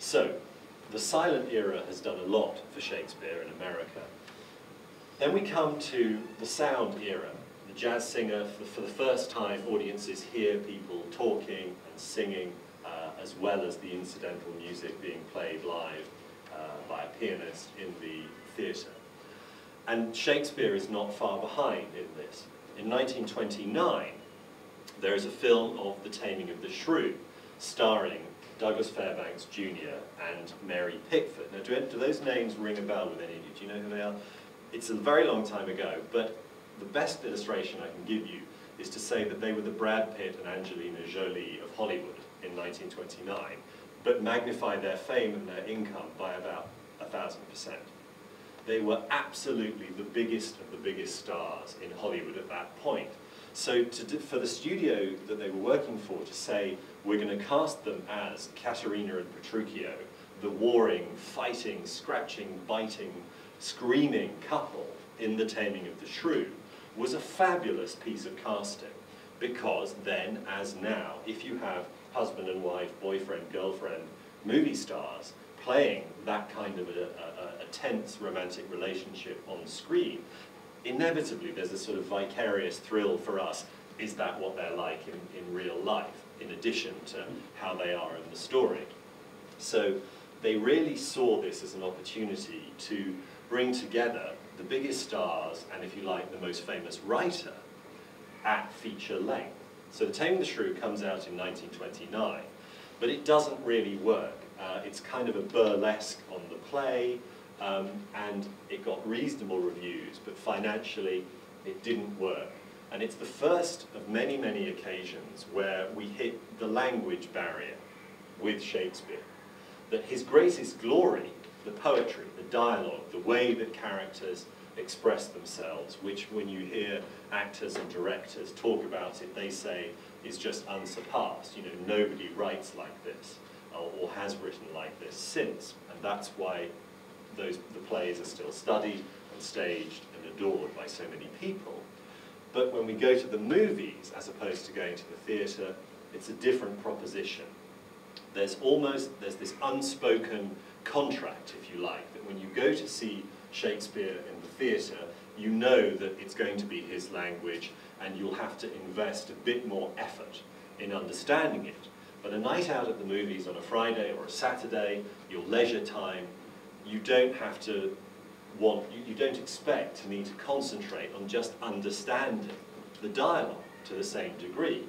So, the silent era has done a lot for Shakespeare in America. Then we come to the sound era. The jazz singer, for the first time, audiences hear people talking and singing, as well as the incidental music being played live by a pianist in the theatre. And Shakespeare is not far behind in this. In 1929, there is a film of The Taming of the Shrew, starring Douglas Fairbanks Jr. and Mary Pickford. Now, do those names ring a bell with any of you? Do you know who they are? It's a very long time ago, but the best illustration I can give you is to say that they were the Brad Pitt and Angelina Jolie of Hollywood in 1929, but magnify their fame and their income by about 1,000%. They were absolutely the biggest of the biggest stars in Hollywood at that point. So for the studio that they were working for to say, we're going to cast them as Caterina and Petruchio, the warring, fighting, scratching, biting, screaming couple in The Taming of the Shrew, was a fabulous piece of casting, because then, as now, if you have husband and wife, boyfriend, girlfriend, movie stars playing that kind of a tense romantic relationship on screen, inevitably there's a sort of vicarious thrill for us. Is that what they're like in real life, in addition to how they are in the story? So they really saw this as an opportunity to bring together the biggest stars and, if you like, the most famous writer at feature length. So The Taming of the Shrew comes out in 1929, but it doesn't really work. It's kind of a burlesque on the play, and it got reasonable reviews, but financially it didn't work. And it's the first of many, many occasions where we hit the language barrier with Shakespeare. That his greatest glory, the poetry, the dialogue, the way that characters express themselves, which when you hear actors and directors talk about it, they say is just unsurpassed. You know, nobody writes like this, or has written like this since. And that's why the plays are still studied and staged and adored by so many people. But when we go to the movies, as opposed to going to the theatre, it's a different proposition. There's this unspoken contract, if you like, that when you go to see Shakespeare in the theatre, you know that it's going to be his language, and you'll have to invest a bit more effort in understanding it. But a night out at the movies on a Friday or a Saturday, your leisure time, you don't have to you don't expect to need to concentrate on just understanding the dialogue to the same degree.